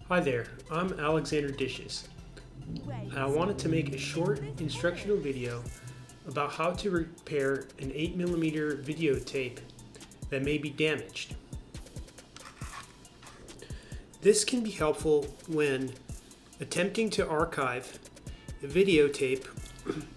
Hi there, I'm Alexander Dishes, and I wanted to make a short instructional video about how to repair an 8mm videotape that may be damaged. This can be helpful when attempting to archive a videotape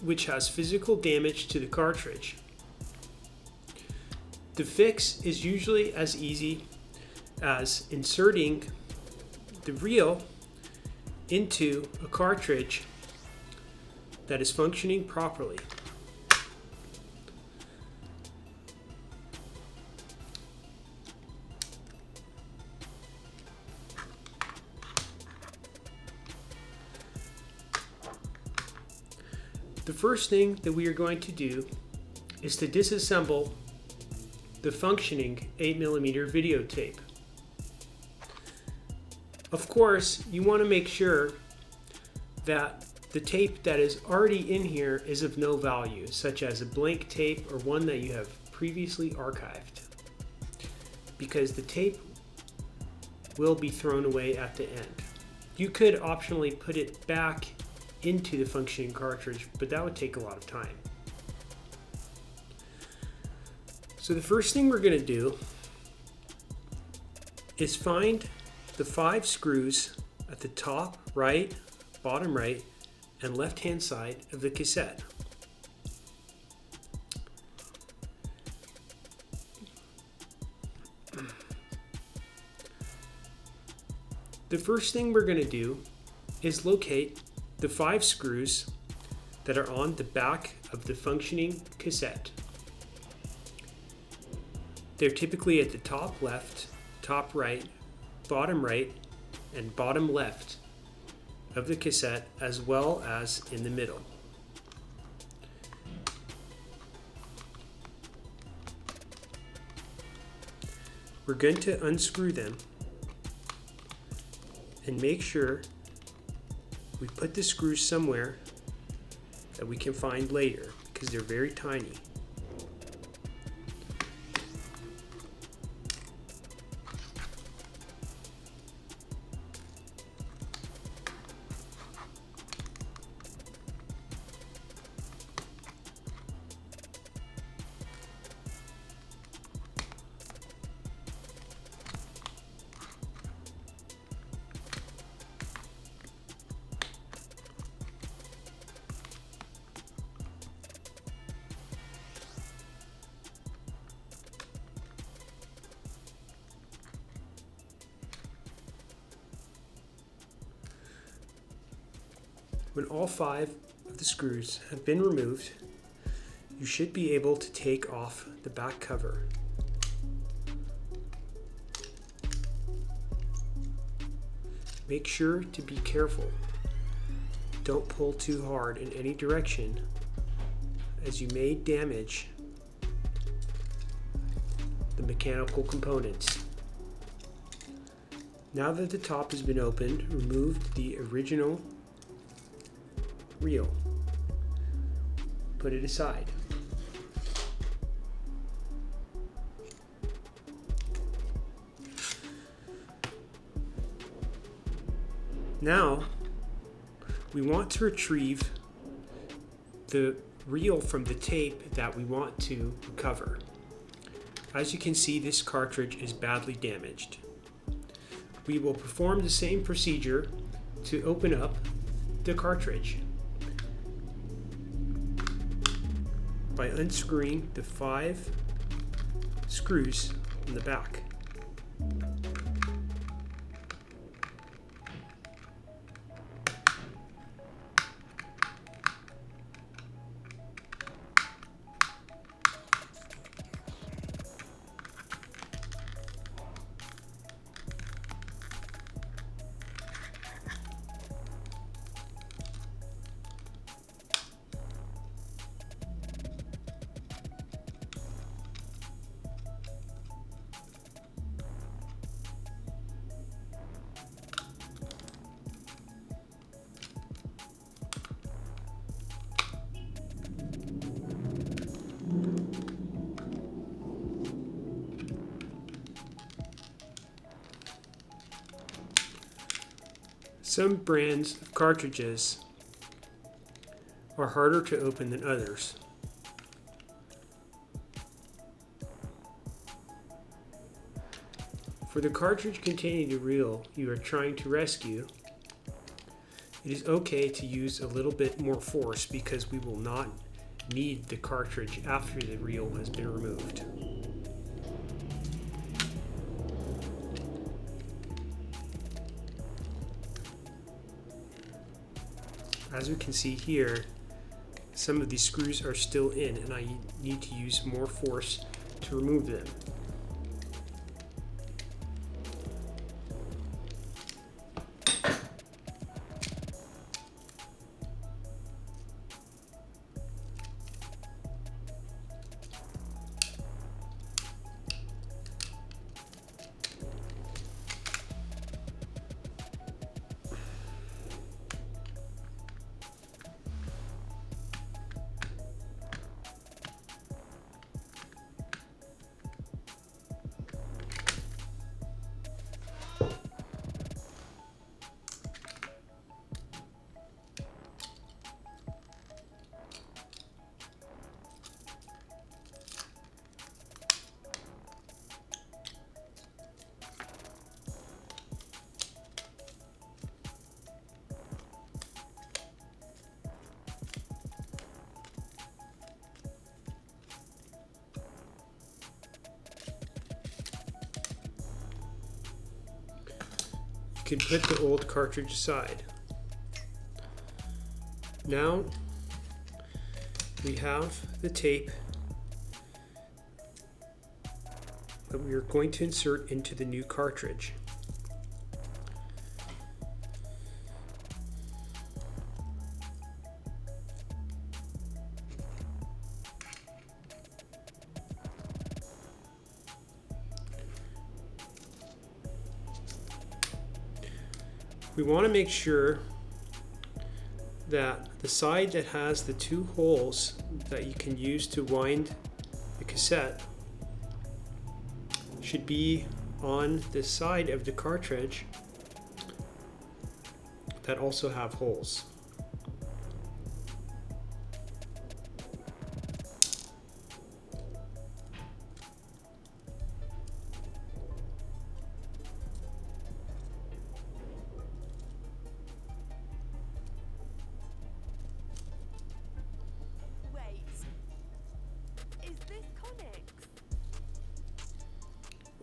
which has physical damage to the cartridge. The fix is usually as easy as inserting the reel into a cartridge that is functioning properly. The first thing that we are going to do is to disassemble the functioning 8mm videotape. Of course, you want to make sure that the tape that is already in here is of no value, such as a blank tape or one that you have previously archived, because the tape will be thrown away at the end. You could optionally put it back into the functioning cartridge, but that would take a lot of time. So the first thing we're going to do is find the 5 screws at the top right, bottom right, and left hand side of the cassette. The first thing we're going to do is locate the 5 screws that are on the back of the functioning cassette. They're typically at the top left, top right, bottom right, and bottom left of the cassette, as well as in the middle. We're going to unscrew them and make sure we put the screws somewhere that we can find later, because they're very tiny. When all 5 of the screws have been removed, you should be able to take off the back cover. Make sure to be careful. Don't pull too hard in any direction, as you may damage the mechanical components. Now that the top has been opened, remove the original reel. Put it aside. Now, we want to retrieve the reel from the tape that we want to recover. As you can see, this cartridge is badly damaged. We will perform the same procedure to open up the cartridge by unscrewing the 5 screws in the back. Some brands of cartridges are harder to open than others. For the cartridge containing the reel you are trying to rescue, it is okay to use a little bit more force because we will not need the cartridge after the reel has been removed. As we can see here, some of these screws are still in and I need to use more force to remove them. You can put the old cartridge aside. Now we have the tape that we are going to insert into the new cartridge. We want to make sure that the side that has the two holes that you can use to wind the cassette should be on the side of the cartridge that also have holes.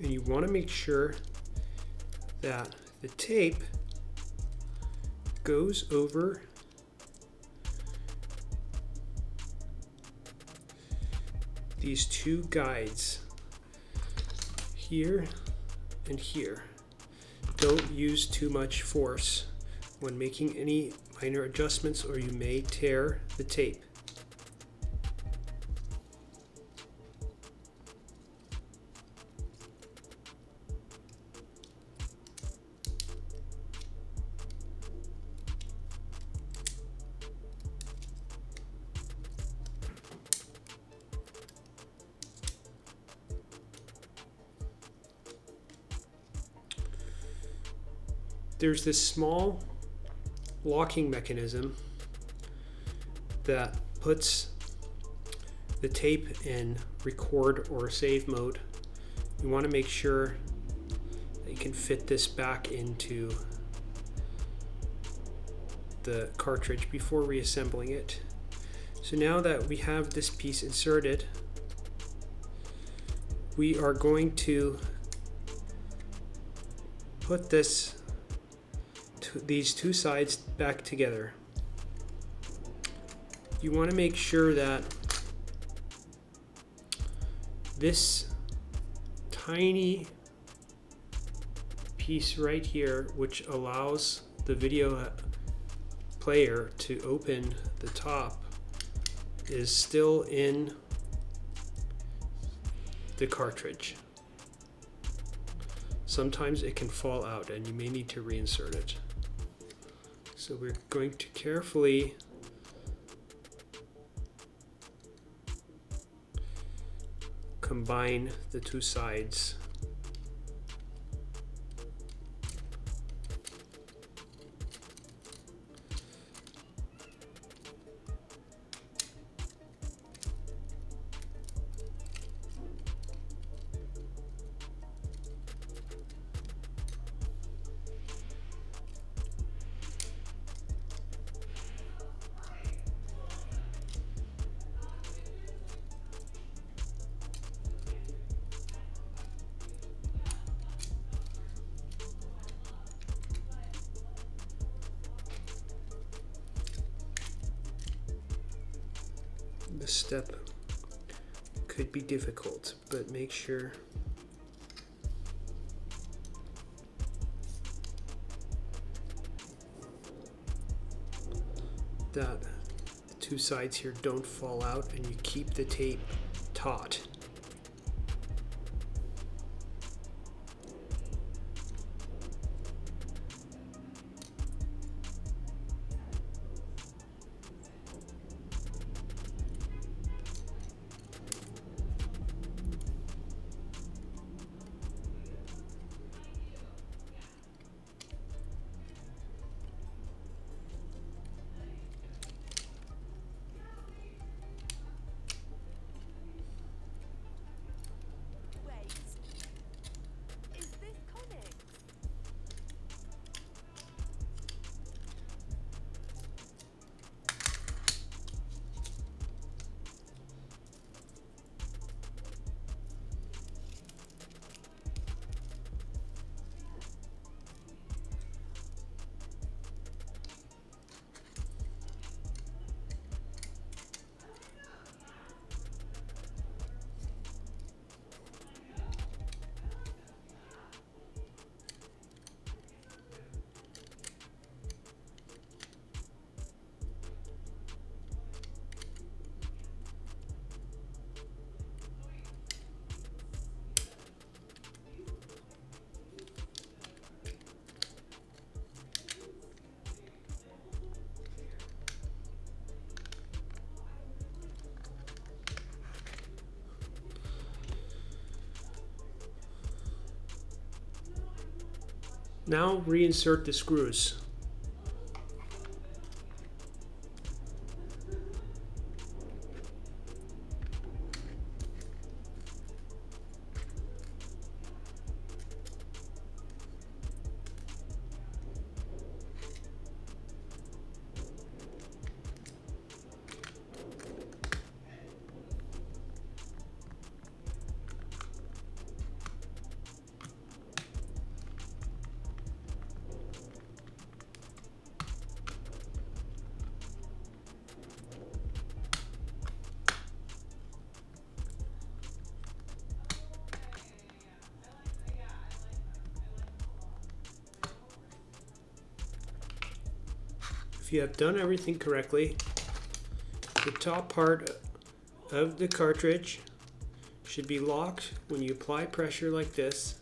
And you want to make sure that the tape goes over these two guides here and here. Don't use too much force when making any minor adjustments or you may tear the tape. There's this small locking mechanism that puts the tape in record or save mode. You want to make sure that you can fit this back into the cartridge before reassembling it. So now that we have this piece inserted, we are going to put these two sides back together. You want to make sure that this tiny piece right here, which allows the video player to open the top, is still in the cartridge. Sometimes it can fall out and you may need to reinsert it. So we're going to carefully combine the two sides. This step could be difficult, but make sure that the two sides here don't fall out and you keep the tape taut. Now reinsert the screws. If you have done everything correctly, the top part of the cartridge should be locked when you apply pressure like this,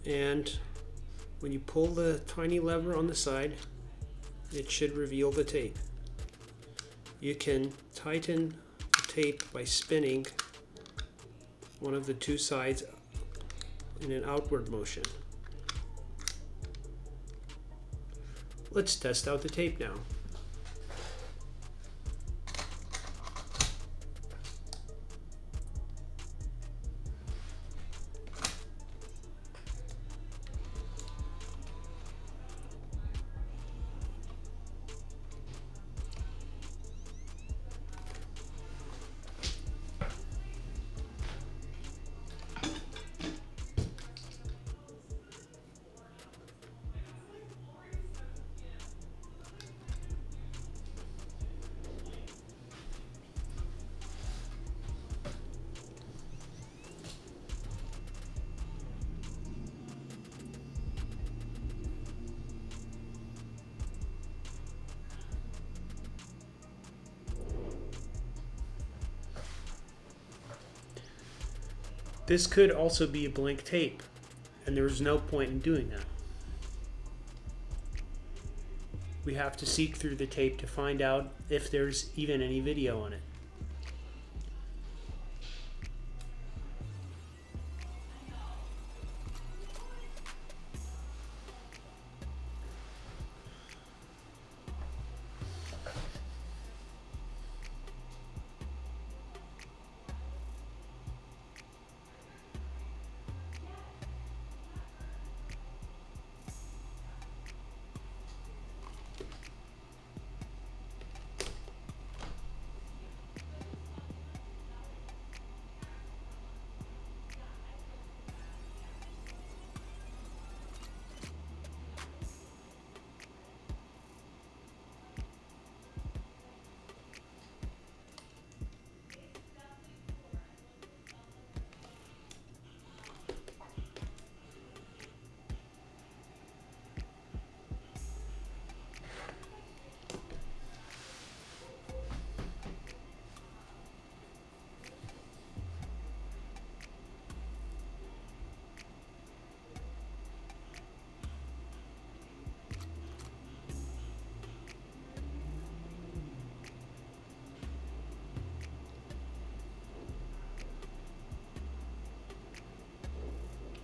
and when you pull the tiny lever on the side, it should reveal the tape. You can tighten the tape by spinning one of the two sides in an outward motion. Let's test out the tape now. This could also be a blank tape, and there's no point in doing that. We have to seek through the tape to find out if there's even any video on it.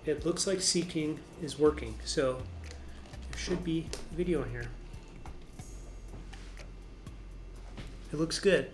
it looks like seeking is working, so there should be video in here. It looks good.